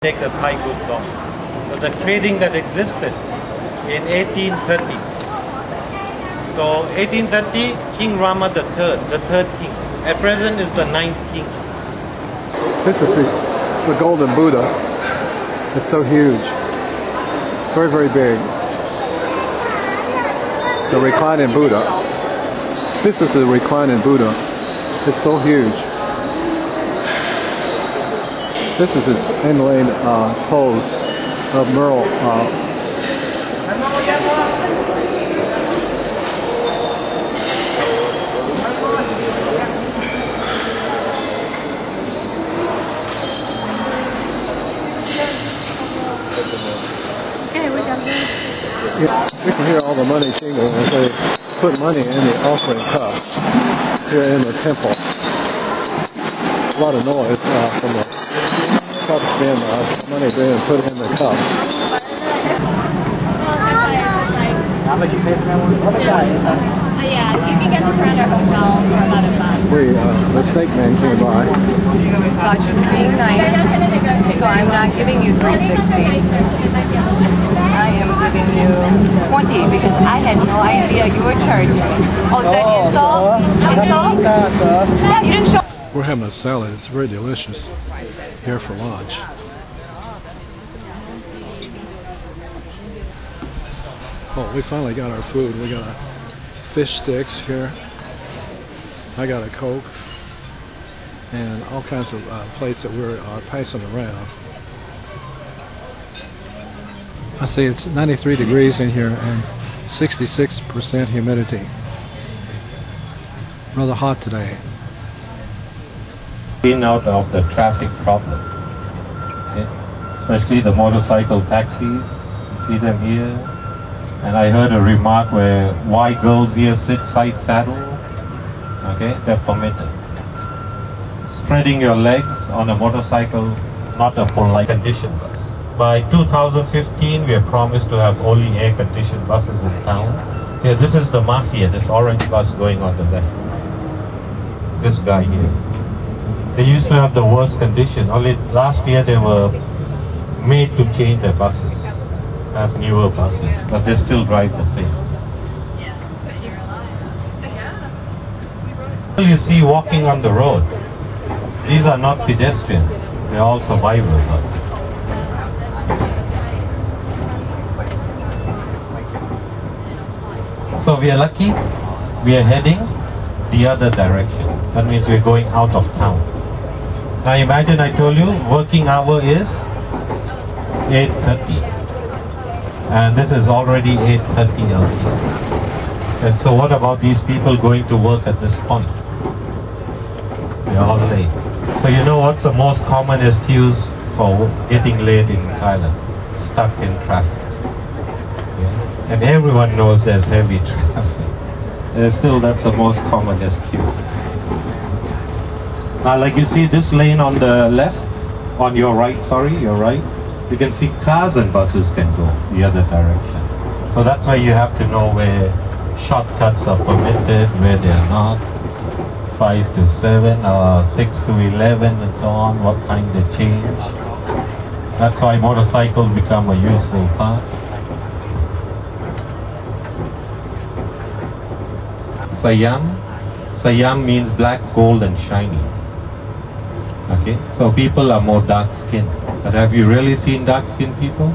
take the Thai goods off. So the trading that existed in 1830. So 1830, King Rama III, the third king. At present is the ninth king. This is the Golden Buddha. It's so huge. Very, very big. The Reclining Buddha. This is the Reclining Buddha. It's so huge. This is its inlaid pose of Merle. You can hear all the money jingling as they put money in the offering cup here in the temple. A lot of noise from the cups being money being put in the cup. How much you pay for that one? Yeah, you can get this around our hotel for about $1. The steak man came by. Gosh, you're being nice. So I'm not giving you $3.60. I am giving you $20 because I had no idea you were charging. Oh, is that insult? Insult? Yeah, you didn't show. We're having a salad. It's very delicious here for lunch. Oh, we finally got our food. We got fish sticks here. I got a Coke and all kinds of plates that we're passing around. I see it's 93 degrees in here and 66% humidity. Rather hot today. Been out of the traffic problem, okay? Especially the motorcycle taxis. You see them here. And I heard a remark where why girls here sit side saddle. Okay, they're permitted. Spreading your legs on a motorcycle, not a polite condition bus. By 2015, we have promised to have only air-conditioned buses in town. Here, this is the Mafia, this orange bus going on the left. This guy here. They used to have the worst condition. Only last year they were made to change their buses, have newer buses, but they still drive the same. You see walking on the road. These are not pedestrians. They're all survivors. So we are lucky. We are heading the other direction. That means we're going out of town. Now imagine I told you working hour is 8:30. And this is already 8:30 out here. And so what about these people going to work at this point? They're all late. So you know what's the most common excuse for getting late in Thailand? Stuck in traffic. Okay? And everyone knows there's heavy traffic. And still, that's the most common excuse. Now, like you see this lane on the left, on your right, sorry, your right, you can see cars and buses can go the other direction. So that's why you have to know where shortcuts are permitted, where they are not. 5 to 7, 6 to 11 and so on, what time they change. That's why motorcycles become a useful part. Siam. Siam means black, gold and shiny. Okay, so people are more dark skinned. But have you really seen dark skinned people?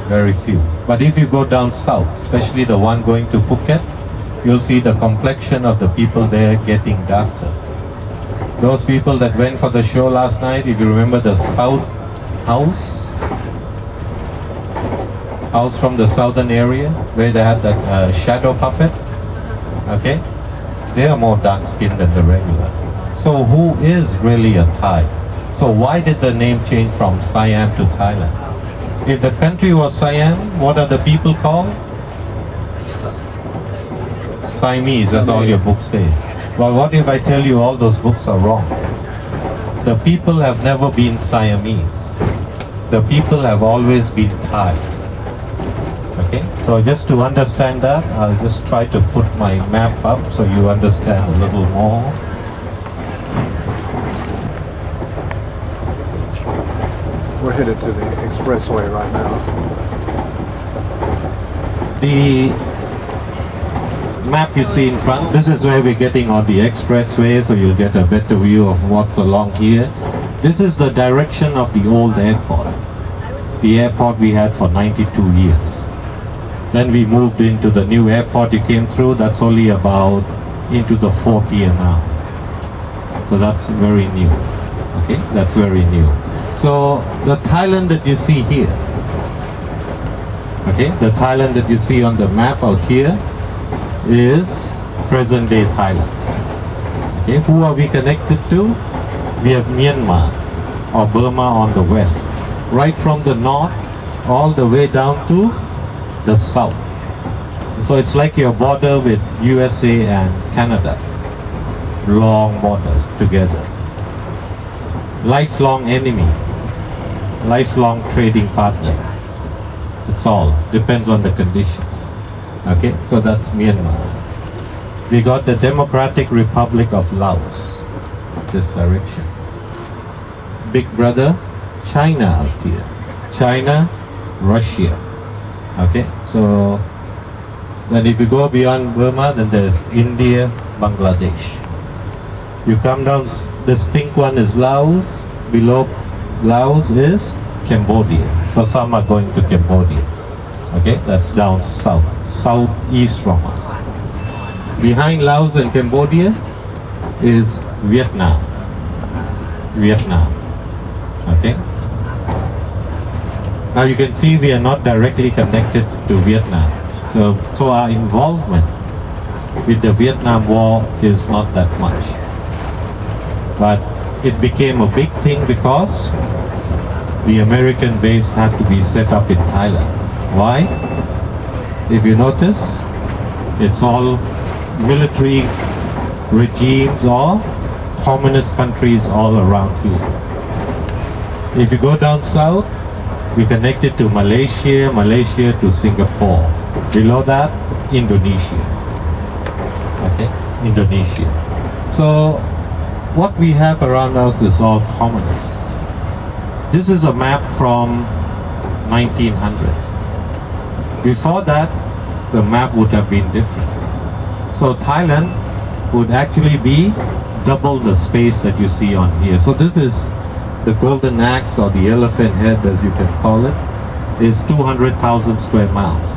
Very few. But if you go down south, especially the one going to Phuket, you'll see the complexion of the people there getting darker. Those people that went for the show last night, if you remember the South house from the southern area, where they had that shadow puppet, okay, they are more dark skinned than the regular. So who is really a Thai? So why did the name change from Siam to Thailand? If the country was Siam, what are the people called? Siamese, that's all your books say. Well, what if I tell you all those books are wrong? The people have never been Siamese. The people have always been Thai. Okay, so just to understand that, I'll just try to put my map up so you understand a little more. We're headed to the expressway right now. The map you see in front, this is where we're getting on the expressway, so you'll get a better view of what's along here. This is the direction of the old airport. The airport we had for 92 years. Then we moved into the new airport you came through, that's only about into the 4th year now. So that's very new. Okay, that's very new. So the Thailand that you see here, okay, the Thailand that you see on the map out here is present day Thailand. Okay, who are we connected to? We have Myanmar or Burma on the west, right from the north all the way down to the south. So it's like your border with USA and Canada. Long borders together. Lifelong enemy. Lifelong trading partner. It's all. Depends on the conditions. Okay, so that's Myanmar. We got the Democratic Republic of Laos. This direction. Big brother, China out here. China, Russia. Okay, so then if you go beyond Burma, then there's India, Bangladesh. You come down, this pink one is Laos, below Laos is Cambodia. So some are going to Cambodia. Okay, that's down south, southeast from us. Behind Laos and Cambodia is Vietnam. Vietnam. Okay. Now you can see we are not directly connected to Vietnam. So our involvement with the Vietnam War is not that much. But it became a big thing because the American base had to be set up in Thailand. Why? If you notice, it's all military regimes or communist countries all around here. If you go down south, we connected to Malaysia, Malaysia to Singapore. Below that, Indonesia. Okay, Indonesia. So what we have around us is all communists. This is a map from 1900s. Before that, the map would have been different. So Thailand would actually be double the space that you see on here. So this is the golden axe or the elephant head, as you can call it, is 200,000 square miles.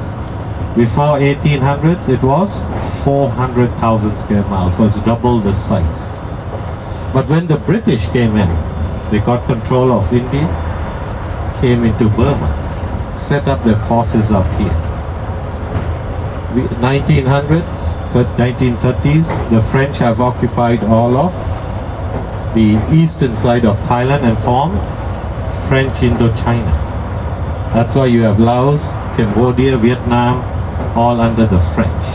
Before 1800s, it was 400,000 square miles, so it's double the size. But when the British came in, they got control of India, came into Burma, set up their forces up here. 1900s, 1930s, the French have occupied all of the eastern side of Thailand and formed French Indochina. That's why you have Laos, Cambodia, Vietnam, all under the French.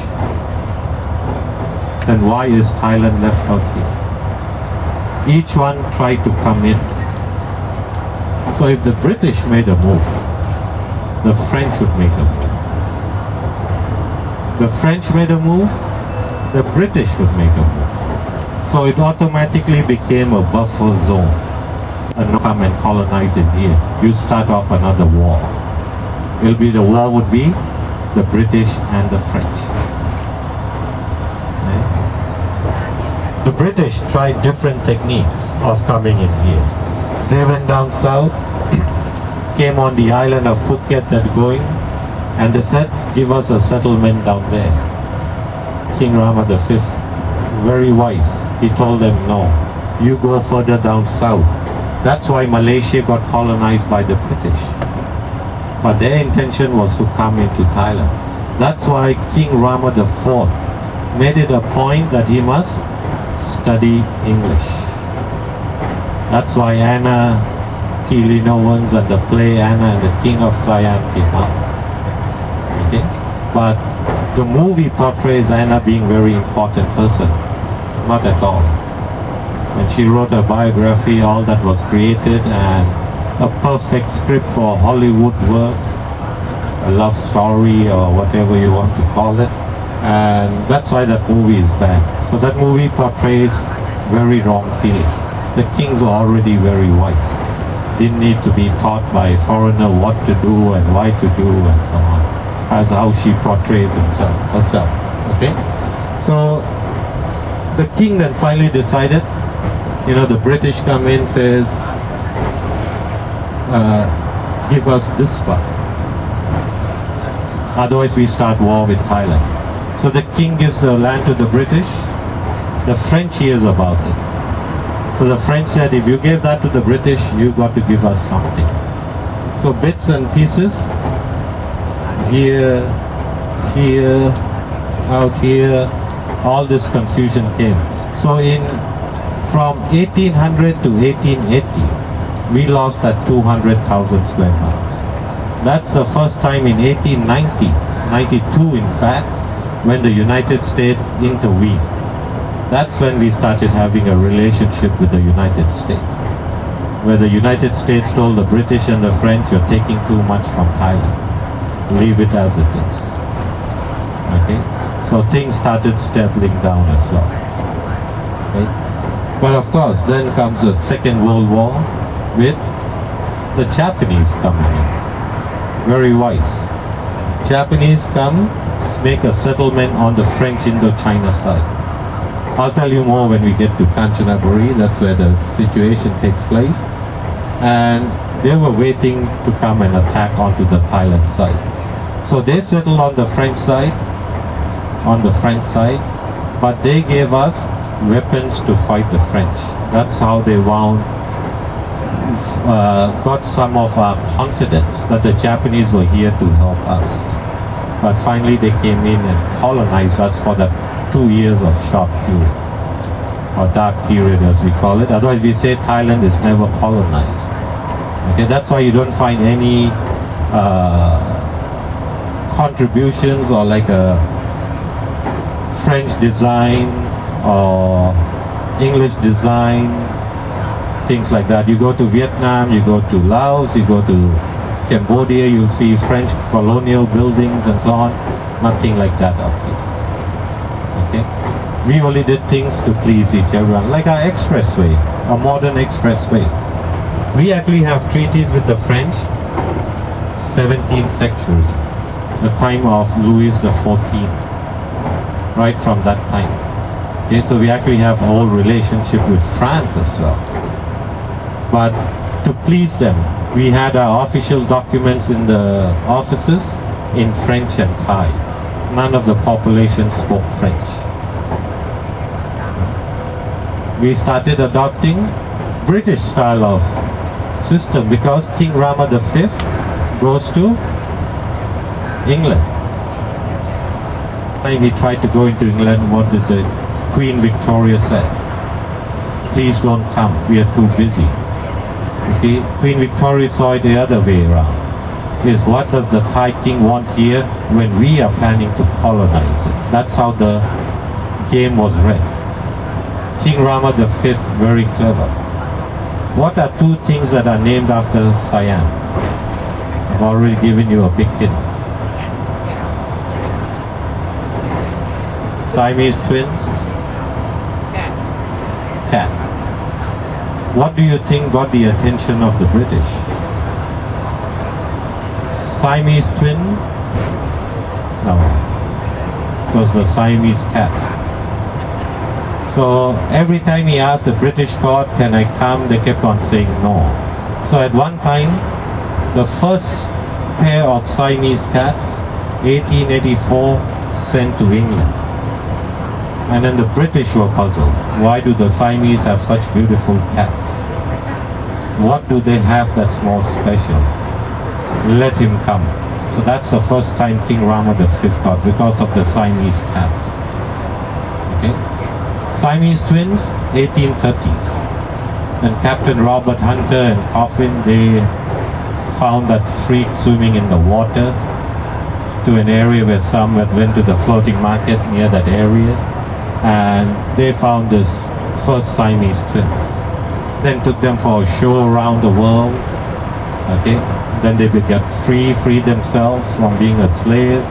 Then why is Thailand left out here? Each one tried to come in. So if the British made a move, the French would make a move. The French made a move, the British would make a move. So it automatically became a buffer zone. And no come and colonize in here. You start off another war. The war would be the British and the French. Okay. The British tried different techniques of coming in here. They went down south, came on the island of Phuket that's going, and they said, give us a settlement down there. King Rama V, very wise, he told them, no, you go further down south. That's why Malaysia got colonized by the British. But their intention was to come into Thailand. That's why King Rama IV made it a point that he must study English. That's why Anna Keelinowans and the play Anna and the King of Siam came out. Okay? But the movie portrays Anna being a very important person. Not at all. When she wrote a biography, all that was created, and a perfect script for Hollywood work, a love story or whatever you want to call it, and that's why that movie is bad. So that movie portrays very wrong feeling. The kings were already very wise. didn't need to be taught by a foreigner what to do and why to do and so on. As how she portrays herself. Okay? So the king then finally decided, the British come in, says, give us this part. Otherwise we start war with Thailand. So the king gives the land to the British. The French hears about it. So the French said, if you gave that to the British, you got to give us something. So bits and pieces, here, out here, all this confusion came. So from 1800 to 1880, we lost that 200,000 square miles. That's the first time in 1890, 92 in fact, when the United States intervened. That's when we started having a relationship with the United States, where the United States told the British and the French, you're taking too much from Thailand. Leave it as it is. Okay? So things started stabilizing down as well. Okay? But of course, then comes the Second World War with the Japanese coming in. Very wise. Japanese come, make a settlement on the French Indochina side. I'll tell you more when we get to Kanchanaburi. That's where the situation takes place. And they were waiting to come and attack onto the Thailand side. So they settled on the French side, but they gave us weapons to fight the French. That's how they got some of our confidence that the Japanese were here to help us. But finally they came in and colonized us for that 2 years of short period, or dark period as we call it. Otherwise we say Thailand is never colonized. Okay, that's why you don't find any contributions or like a French design or English design, things like that. You go to Vietnam, you go to Laos, you go to Cambodia, you'll see French colonial buildings and so on. Nothing like that up here. Okay? We only did things to please each other, like our expressway, a modern expressway. We actually have treaties with the French, 17th century, the time of Louis XIV, right from that time. Okay, so we actually have a whole relationship with France as well. But to please them, we had our official documents in the offices in French and Thai. None of the population spoke French. We started adopting British style of system because King Rama V goes to England. When he tried to go into England, what did the Queen Victoria say? Please don't come, we are too busy. You see, Queen Victoria saw it the other way around. Is what does the Thai king want here when we are planning to colonize it? That's how the game was read. King Rama V, very clever. What are two things that are named after Siam? I've already given you a big hint. Siamese twins? Cat. What do you think got the attention of the British? Siamese twin? No. It was the Siamese cat. So every time he asked the British court, can I come? They kept on saying no. So at one time, the first pair of Siamese cats, 1884, sent to England. And then the British were puzzled. Why do the Siamese have such beautiful cats? What do they have that's more special? Let him come. So that's the first time King Rama V got, because of the Siamese cats. Okay? Siamese twins, 1830s. And Captain Robert Hunter and Coffin, they found that freak swimming in the water to an area where some went to the floating market near that area. And they found this first Siamese twins. Then took them for a show around the world. Okay? Then they got freed themselves from being a slave,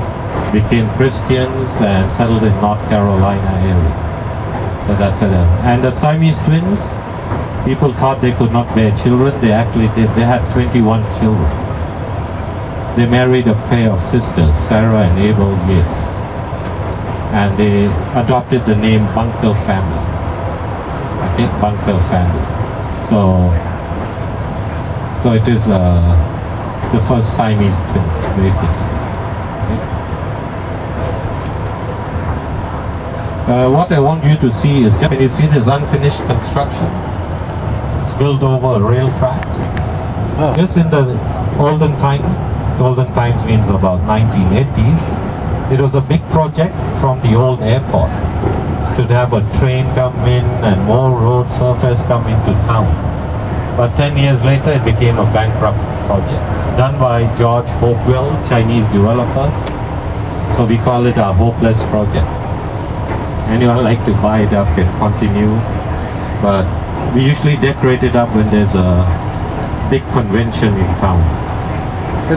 became Christians and settled in North Carolina area. So that's it. And the Siamese twins, People thought they could not bear children. They actually did. They had 21 children. They married a pair of sisters, Sarah and Abel Yates. And they adopted the name Bunker family. Okay, Bunker family. So it is the first Siamese twins, basically. Okay. What I want you to see is, can you see this unfinished construction? It's built over a rail track. Oh. This in the olden times means about 1980s. It was a big project from the old airport to have a train come in and more road surface come into town. But 10 years later it became a bankrupt project done by George Hopewell, Chinese developer. So we call it a hopeless project. Anyone like to buy it up can continue, but we usually decorate it up when there's a big convention in town.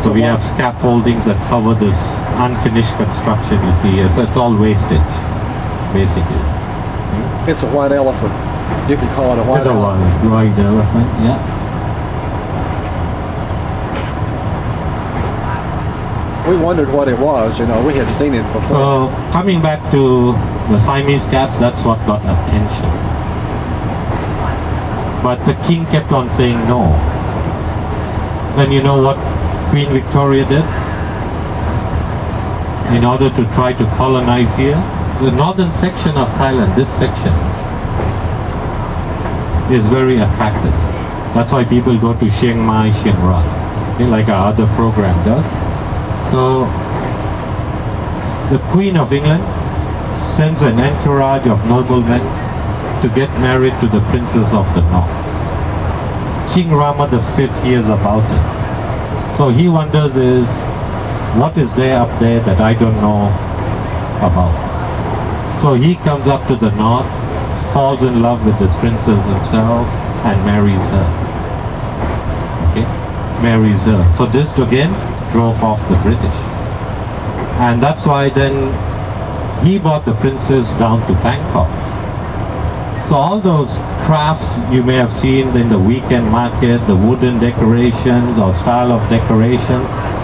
So we have scaffoldings that cover this unfinished construction you see here. So it's all wastage, basically. It's a white elephant. You can call it a white elephant. White elephant, yeah. We wondered what it was, you know, we had seen it before. So coming back to the Siamese cats, that's what got attention. But the king kept on saying no. Then you know what Queen Victoria did? In order to try to colonize here, the northern section of Thailand, this section, is very attractive. That's why people go to Chiang Mai, Chiang Rai, okay, like our other program does. So the Queen of England sends an entourage of noblemen to get married to the princes of the north. King Rama V hears about it. So he wonders is, what is there up there that I don't know about? So he comes up to the north, falls in love with this princess himself and marries her. Okay? Marries her. So this again drove off the British. And that's why then he brought the princess down to Bangkok. So all those crafts you may have seen in the weekend market, the wooden decorations or style of decorations,